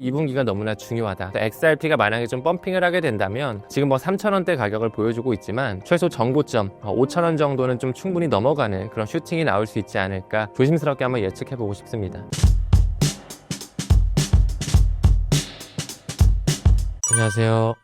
2분기가 너무나 중요하다. XRP가 만약에 좀 펌핑을 하게 된다면 지금 뭐 3,000원대 가격을 보여주고 있지만 최소 정고점 5,000원 정도는 좀 충분히 넘어가는 그런 슈팅이 나올 수 있지 않을까 조심스럽게 한번 예측해보고 싶습니다. 안녕하세요.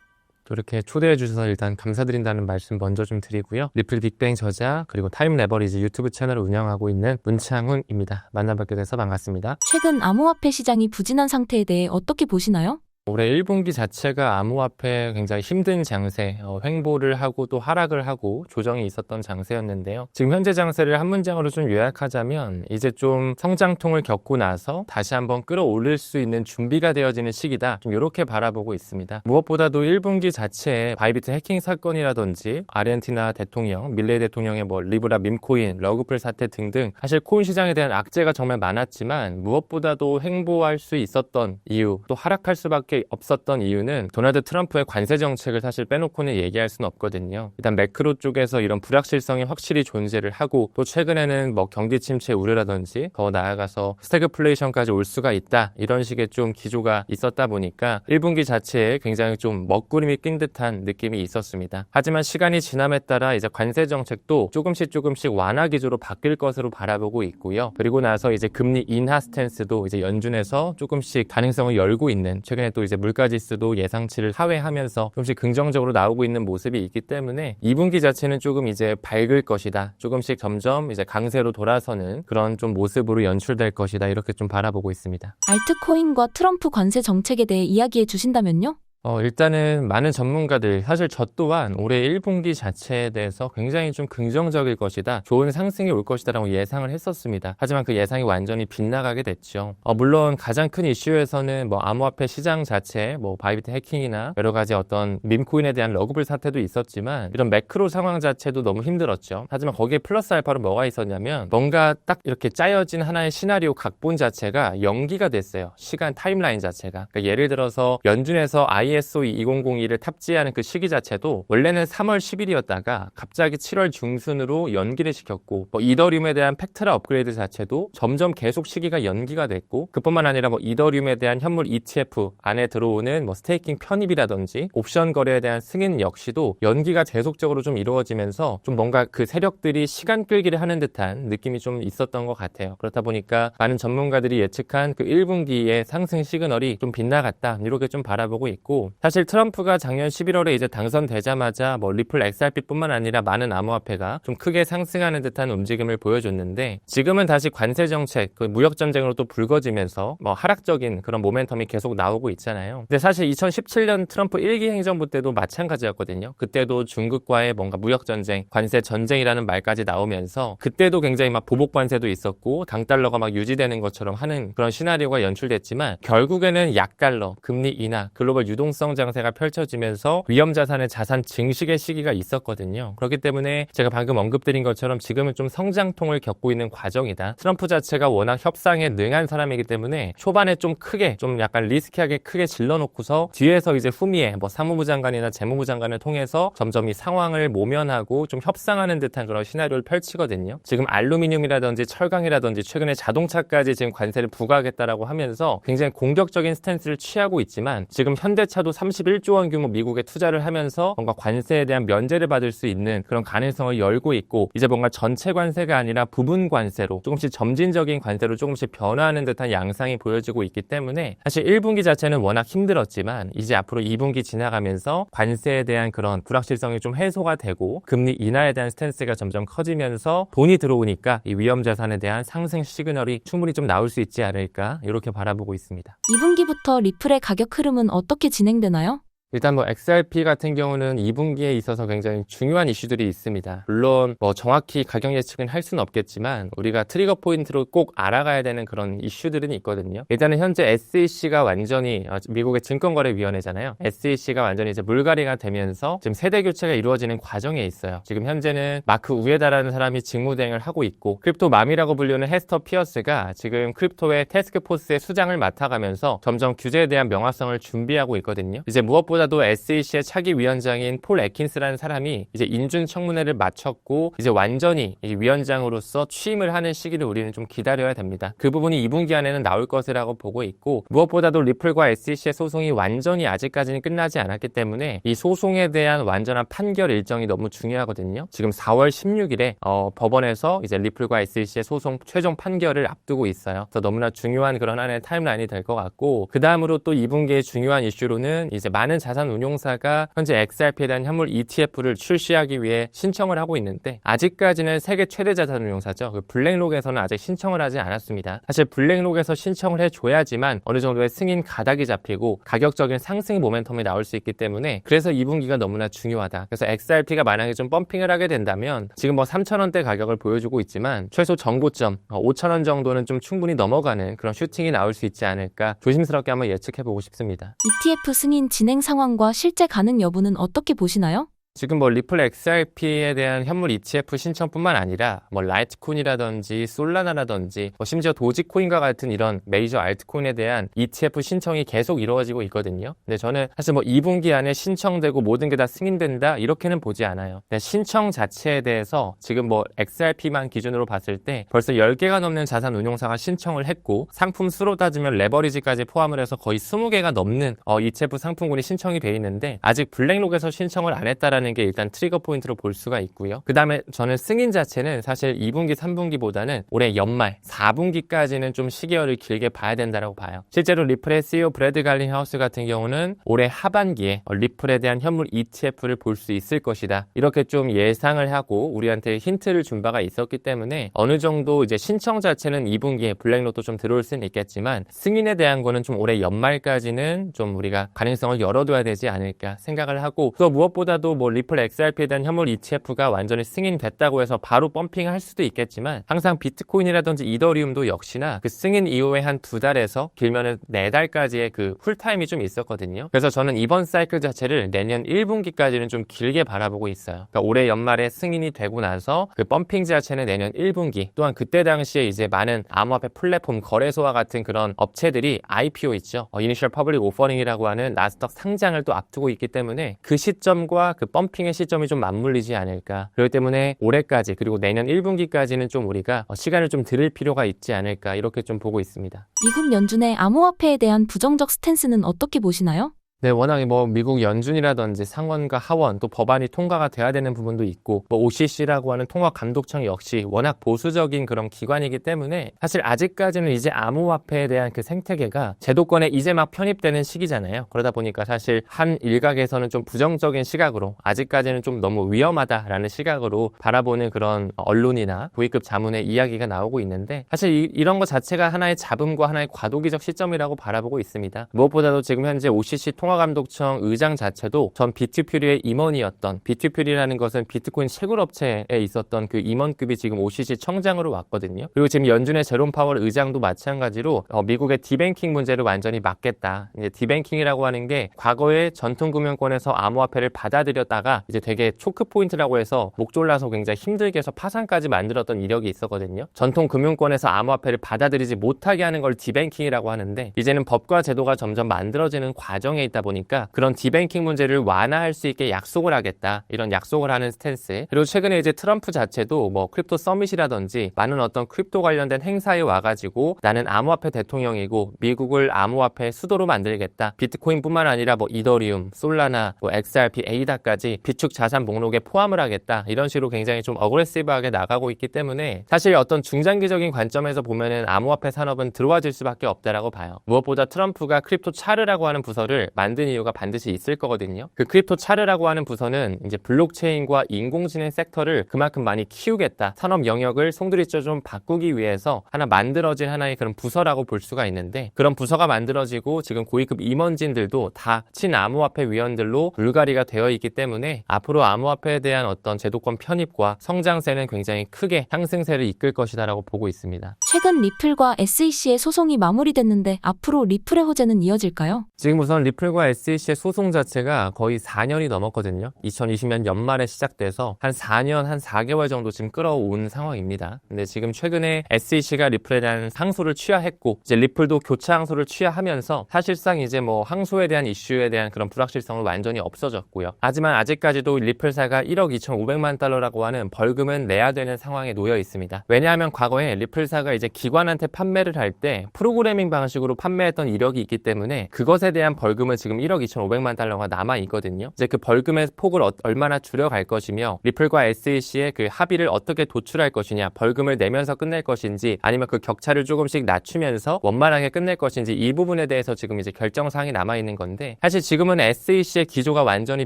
또 이렇게 초대해 주셔서 일단 감사드린다는 말씀 먼저 좀 드리고요. 리플 빅뱅 저자 그리고 타임 레버리지 유튜브 채널을 운영하고 있는 문창훈입니다. 만나뵙게 돼서 반갑습니다. 최근 암호화폐 시장이 부진한 상태에 대해 어떻게 보시나요? 올해 1분기 자체가 암호화폐 굉장히 힘든 장세, 횡보를 하고 또 하락을 하고 조정이 있었던 장세였는데요. 지금 현재 장세를 한 문장으로 좀 요약하자면 이제 좀 성장통을 겪고 나서 다시 한번 끌어올릴 수 있는 준비가 되어지는 시기다. 좀 이렇게 바라보고 있습니다. 무엇보다도 1분기 자체에 바이비트 해킹 사건이라든지 아르헨티나 대통령, 밀레이 대통령의 뭐 리브라 밈코인, 러그풀 사태 등등 사실 코인 시장에 대한 악재가 정말 많았지만 무엇보다도 횡보할 수 있었던 이유, 또 하락할 수밖에 없었던 이유는 도널드 트럼프의 관세 정책을 사실 빼놓고는 얘기할 수는 없거든요. 일단 매크로 쪽에서 이런 불확실성이 확실히 존재를 하고 또 최근에는 뭐 경기 침체 우려라든지 더 나아가서 스태그플레이션까지 올 수가 있다 이런 식의 좀 기조가 있었다 보니까 1분기 자체에 굉장히 좀 먹구름이 낀 듯한 느낌이 있었습니다. 하지만 시간이 지남에 따라 이제 관세 정책도 조금씩 완화 기조로 바뀔 것으로 바라보고 있고요. 그리고 나서 이제 금리 인하 스탠스도 이제 연준에서 조금씩 가능성을 열고 있는 최근에 또 이제 물가지수도 예상치를 하회하면서 조금씩 긍정적으로 나오고 있는 모습이 있기 때문에 2분기 자체는 조금 이제 밝을 것이다. 조금씩 점점 이제 강세로 돌아서는 그런 좀 모습으로 연출될 것이다. 이렇게 좀 바라보고 있습니다. 알트코인과 트럼프 관세 정책에 대해 이야기해 주신다면요? 일단은 많은 전문가들, 사실 저 또한 올해 1분기 자체에 대해서 굉장히 좀 긍정적일 것이다. 좋은 상승이 올 것이다 라고 예상을 했었습니다. 하지만 그 예상이 완전히 빗나가게 됐죠. 물론 가장 큰 이슈에서는 뭐 암호화폐 시장 자체, 뭐 바이비트 해킹이나 여러 가지 어떤 밈코인에 대한 러그블 사태도 있었지만 이런 매크로 상황 자체도 너무 힘들었죠. 하지만 거기에 플러스 알파로 뭐가 있었냐면 뭔가 딱 이렇게 짜여진 하나의 시나리오 각본 자체가 연기가 됐어요. 시간 타임라인 자체가. 그러니까 예를 들어서 연준에서 ISO 2002를 탑재하는 그 시기 자체도 원래는 3월 10일이었다가 갑자기 7월 중순으로 연기를 시켰고 뭐 이더리움에 대한 팩트라 업그레이드 자체도 점점 계속 시기가 연기가 됐고 그뿐만 아니라 뭐 이더리움에 대한 현물 ETF 안에 들어오는 뭐 스테이킹 편입이라든지 옵션 거래에 대한 승인 역시도 연기가 계속적으로 좀 이루어지면서 좀 뭔가 그 세력들이 시간 끌기를 하는 듯한 느낌이 좀 있었던 것 같아요. 그렇다 보니까 많은 전문가들이 예측한 그 1분기의 상승 시그널이 좀 빗나갔다 이렇게 좀 바라보고 있고 사실 트럼프가 작년 11월에 이제 당선되자마자 뭐 리플 XRP뿐만 아니라 많은 암호화폐가 좀 크게 상승하는 듯한 움직임을 보여줬는데 지금은 다시 관세 정책, 그 무역 전쟁으로 또 불거지면서 뭐 하락적인 그런 모멘텀이 계속 나오고 있잖아요. 근데 사실 2017년 트럼프 1기 행정부 때도 마찬가지였거든요. 그때도 중국과의 뭔가 무역 전쟁, 관세 전쟁이라는 말까지 나오면서 그때도 굉장히 막 보복 관세도 있었고 당달러가 막 유지되는 것처럼 하는 그런 시나리오가 연출됐지만 결국에는 약달러, 금리 인하, 글로벌 유동성 장세가 펼쳐지면서 위험자산의 자산 증식의 시기가 있었거든요. 그렇기 때문에 제가 방금 언급드린 것처럼 지금은 좀 성장통을 겪고 있는 과정이다. 트럼프 자체가 워낙 협상에 능한 사람이기 때문에 초반에 좀 크게 좀 약간 리스키하게 크게 질러놓고서 뒤에서 이제 후미에 뭐 사무부 장관이나 재무부 장관을 통해서 점점 이 상황을 모면하고 좀 협상하는 듯한 그런 시나리오를 펼치거든요. 지금 알루미늄이라든지 철강이라든지 최근에 자동차까지 지금 관세를 부과하겠다라고 하면서 굉장히 공격적인 스탠스를 취하고 있지만 지금 현대차도 31조 원 규모 미국에 투자를 하면서 뭔가 관세에 대한 면제를 받을 수 있는 그런 가능성을 열고 있고 이제 뭔가 전체 관세가 아니라 부분 관세로 조금씩 점진적인 관세로 조금씩 변화하는 듯한 양상이 보여지고 있기 때문에 사실 1분기 자체는 워낙 힘들었지만 이제 앞으로 2분기 지나가면서 관세에 대한 그런 불확실성이 좀 해소가 되고 금리 인하에 대한 스탠스가 점점 커지면서 돈이 들어오니까 이 위험자산에 대한 상승 시그널이 충분히 좀 나올 수 있지 않을까 이렇게 바라보고 있습니다. 2분기부터 리플의 가격 흐름은 어떻게 진행되나요? 일단 뭐 XRP 같은 경우는 2분기에 있어서 굉장히 중요한 이슈들이 있습니다. 물론 뭐 정확히 가격 예측은 할 수는 없겠지만 우리가 트리거 포인트로 꼭 알아가야 되는 그런 이슈들은 있거든요. 일단은 현재 SEC가 완전히 미국의 증권거래위원회잖아요. SEC가 완전히 이제 물갈이가 되면서 지금 세대 교체가 이루어지는 과정에 있어요. 지금 현재는 마크 우에다라는 사람이 직무대행을 하고 있고 크립토맘이라고 불리는 헤스터 피어스가 지금 크립토의 태스크포스의 수장을 맡아가면서 점점 규제에 대한 명확성을 준비하고 있거든요. 이제 무엇보다 무엇보다도 SEC의 차기 위원장인 폴 애킨스라는 사람이 이제 인준 청문회를 마쳤고 이제 완전히 위원장으로서 취임을 하는 시기를 우리는 좀 기다려야 됩니다. 그 부분이 2분기 안에는 나올 것이라고 보고 있고, 무엇보다도 리플과 SEC의 소송이 완전히 아직까지는 끝나지 않았기 때문에 이 소송에 대한 완전한 판결 일정이 너무 중요하거든요. 지금 4월 16일에 법원에서 이제 리플과 SEC의 소송 최종 판결을 앞두고 있어요. 그래서 너무나 중요한 그런 하나의 타임라인이 될 것 같고, 그 다음으로 또 2분기의 중요한 이슈로는 이제 많은 자산 운용사가 현재 XRP에 대한 현물 ETF를 출시하기 위해 신청을 하고 있는데, 아직까지는 세계 최대 자산 운용사죠. 그 블랙록에서는 아직 신청을 하지 않았습니다. 사실 블랙록에서 신청을 해줘야지만 어느 정도의 승인 가닥이 잡히고 가격적인 상승 모멘텀이 나올 수 있기 때문에, 그래서 2분기가 너무나 중요하다. 그래서 XRP가 만약에 좀 펌핑을 하게 된다면 지금 뭐 3,000원대 가격을 보여주고 있지만 최소 정고점 5,000원 정도는 좀 충분히 넘어가는 그런 슈팅이 나올 수 있지 않을까 조심스럽게 한번 예측해보고 싶습니다. ETF 승인 진행 상황과 실제 가능 여부는 어떻게 보시나요? 지금 뭐 리플 XRP에 대한 현물 ETF 신청뿐만 아니라 뭐 라이트코인이라든지 솔라나라든지 심지어 도지코인과 같은 이런 메이저 알트코인에 대한 ETF 신청이 계속 이루어지고 있거든요. 근데 저는 사실 뭐 2분기 안에 신청되고 모든 게 다 승인된다 이렇게는 보지 않아요. 근데 신청 자체에 대해서 지금 뭐 XRP만 기준으로 봤을 때 벌써 10개가 넘는 자산 운용사가 신청을 했고, 상품 수로 따지면 레버리지까지 포함을 해서 거의 20개가 넘는 ETF 상품군이 신청이 돼 있는데, 아직 블랙록에서 신청을 안 했다라는 게 일단 트리거 포인트로 볼 수가 있고요. 그 다음에 저는 승인 자체는 사실 2분기, 3분기보다는 올해 연말 4분기까지는 좀 시기열을 길게 봐야 된다고 봐요. 실제로 리플의 CEO 브래드 갈링하우스 같은 경우는 올해 하반기에 리플에 대한 현물 ETF를 볼 수 있을 것이다, 이렇게 좀 예상을 하고 우리한테 힌트를 준 바가 있었기 때문에 어느 정도 이제 신청 자체는 2분기에 블랙록도 좀 들어올 수는 있겠지만, 승인에 대한 거는 좀 올해 연말까지는 좀 우리가 가능성을 열어둬야 되지 않을까 생각을 하고, 또 무엇보다도 뭐 리플 XRP에 대한 현물 ETF가 완전히 승인됐다고 해서 바로 펌핑할 수도 있겠지만, 항상 비트코인이라든지 이더리움도 역시나 그 승인 이후에 한 2달에서 길면은 4달까지의 그 쿨타임이 좀 있었거든요. 그래서 저는 이번 사이클 자체를 내년 1분기까지는 좀 길게 바라보고 있어요. 그러니까 올해 연말에 승인이 되고 나서 그 펌핑 자체는 내년 1분기, 또한 그때 당시에 이제 많은 암호화폐 플랫폼 거래소와 같은 그런 업체들이 IPO 있죠. 이니셜 퍼블릭 오퍼링이라고 하는 나스닥 상장을 또 앞두고 있기 때문에 그 시점과 그 펌핑의 시점이 좀 맞물리지 않을까. 그렇기 때문에 올해까지 그리고 내년 1분기까지는 좀 우리가 시간을 좀 들일 필요가 있지 않을까, 이렇게 좀 보고 있습니다. 미국 연준의 암호화폐에 대한 부정적 스탠스는 어떻게 보시나요? 네, 워낙에 뭐 미국 연준이라든지 상원과 하원, 또 법안이 통과가 돼야 되는 부분도 있고, 뭐 OCC라고 하는 통화감독청 역시 워낙 보수적인 그런 기관이기 때문에 사실 아직까지는 이제 암호화폐에 대한 그 생태계가 제도권에 이제 막 편입되는 시기잖아요. 그러다 보니까 사실 한 일각에서는 좀 부정적인 시각으로, 아직까지는 좀 너무 위험하다라는 시각으로 바라보는 그런 언론이나 고위급 자문의 이야기가 나오고 있는데, 사실 이런 것 자체가 하나의 잡음과 하나의 과도기적 시점이라고 바라보고 있습니다. 무엇보다도 지금 현재 OCC 통화감독청 의장 자체도 전 비트퓨리의 임원이었던, 비트퓨리라는 것은 비트코인 채굴업체에 있었던 그 임원급이 지금 OCC 청장으로 왔거든요. 그리고 지금 연준의 제롬 파월 의장도 마찬가지로 미국의 디뱅킹 문제를 완전히 막겠다. 이제 디뱅킹이라고 하는 게 과거에 전통금융권에서 암호화폐를 받아들였다가 이제 되게 초크 포인트라고 해서 목 졸라서 굉장히 힘들게 해서 파산까지 만들었던 이력이 있었거든요. 전통금융권에서 암호화폐를 받아들이지 못하게 하는 걸 디뱅킹이라고 하는데, 이제는 법과 제도가 점점 만들어지는 과정에 있다 보니까 그런 디뱅킹 문제를 완화할 수 있게 약속을 하겠다, 이런 약속을 하는 스탠스. 그리고 최근에 이제 트럼프 자체도 뭐 크립토 서밋이라든지 많은 어떤 크립토 관련된 행사에 와가지고 나는 암호화폐 대통령이고 미국을 암호화폐 수도로 만들겠다, 비트코인뿐만 아니라 뭐 이더리움, 솔라나, 뭐 XRP, 에이다까지 비축 자산 목록에 포함을 하겠다, 이런 식으로 굉장히 좀 어그레시브하게 나가고 있기 때문에 사실 어떤 중장기적인 관점에서 보면은 암호화폐 산업은 들어와질 수밖에 없다라고 봐요. 무엇보다 트럼프가 크립토 차르라고 하는 부서를 만든 이유가 반드시 있을 거거든요. 그 크립토 차르라고 하는 부서는 이제 블록체인과 인공지능 섹터를 그만큼 많이 키우겠다, 산업 영역을 송두리째 좀 바꾸기 위해서 하나 만들어진 하나의 그런 부서라고 볼 수가 있는데, 그런 부서가 만들어지고 지금 고위급 임원진들도 다 친암호화폐 위원들로 물갈이가 되어 있기 때문에 앞으로 암호화폐에 대한 어떤 제도권 편입과 성장세는 굉장히 크게 상승세를 이끌 것이다라고 보고 있습니다. 최근 리플과 SEC의 소송이 마무리됐는데 앞으로 리플의 호재는 이어질까요? 지금 우선 리플과 리플과 SEC의 소송 자체가 거의 4년이 넘었거든요. 2020년 연말에 시작돼서 한 4년, 한 4개월 정도 지금 끌어온 상황입니다. 근데 지금 최근에 SEC가 리플에 대한 항소를 취하했고, 이제 리플도 교차 항소를 취하하면서 사실상 이제 뭐 항소에 대한 이슈에 대한 그런 불확실성은 완전히 없어졌고요. 하지만 아직까지도 리플사가 1억 2,500만 달러라고 하는 벌금은 내야 되는 상황에 놓여 있습니다. 왜냐하면 과거에 리플사가 이제 기관한테 판매를 할 때 프로그래밍 방식으로 판매했던 이력이 있기 때문에 그것에 대한 벌금은 지금 1억 2,500만 달러가 남아 있거든요. 이제 그 벌금의 폭을 얼마나 줄여갈 것이며 리플과 SEC의 그 합의를 어떻게 도출할 것이냐, 벌금을 내면서 끝낼 것인지 아니면 그 격차를 조금씩 낮추면서 원만하게 끝낼 것인지 이 부분에 대해서 지금 이제 결정사항이 남아 있는 건데, 사실 지금은 SEC의 기조가 완전히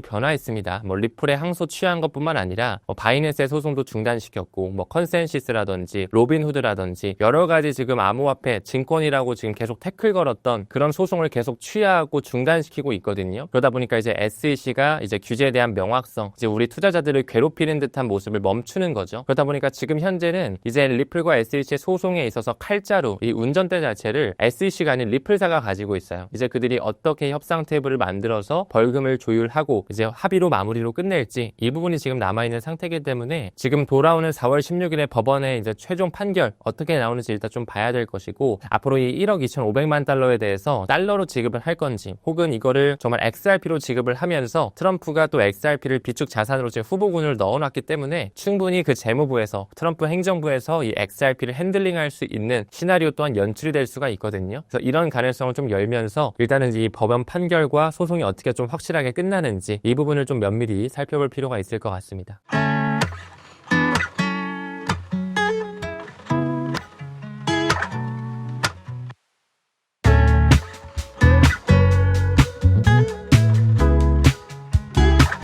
변화했습니다. 뭐 리플의 항소 취한 것뿐만 아니라 뭐 바이낸스의 소송도 중단시켰고, 뭐 컨센시스라든지 로빈후드라든지 여러 가지 지금 암호화폐 증권이라고 지금 계속 태클 걸었던 그런 소송을 계속 취하하고 중단시키고 있거든요. 그러다 보니까 이제 SEC가 이제 규제에 대한 명확성, 이제 우리 투자자들을 괴롭히는 듯한 모습을 멈추는 거죠. 그러다 보니까 지금 현재는 이제 리플과 SEC의 소송에 있어서 칼자루, 이 운전대 자체를 SEC가 아닌 리플사가 가지고 있어요. 이제 그들이 어떻게 협상 테이블을 만들어서 벌금을 조율하고 이제 합의로 마무리로 끝낼지, 이 부분이 지금 남아있는 상태이기 때문에 지금 돌아오는 4월 16일에 법원의 이제 최종 판결 어떻게 나오는지 일단 좀 봐야 될 것이고, 앞으로 이 1억 2,500만 달러에 대해서 달러로 지급을 할 건지, 혹은 이거를 정말 XRP로 지급을 하면서 트럼프가 또 XRP를 비축 자산으로 지금 후보군을 넣어놨기 때문에 충분히 그 재무부에서, 트럼프 행정부에서 이 XRP를 핸들링할 수 있는 시나리오 또한 연출이 될 수가 있거든요. 그래서 이런 가능성을 좀 열면서 일단은 이 법원 판결과 소송이 어떻게 좀 확실하게 끝나는지 이 부분을 좀 면밀히 살펴볼 필요가 있을 것 같습니다.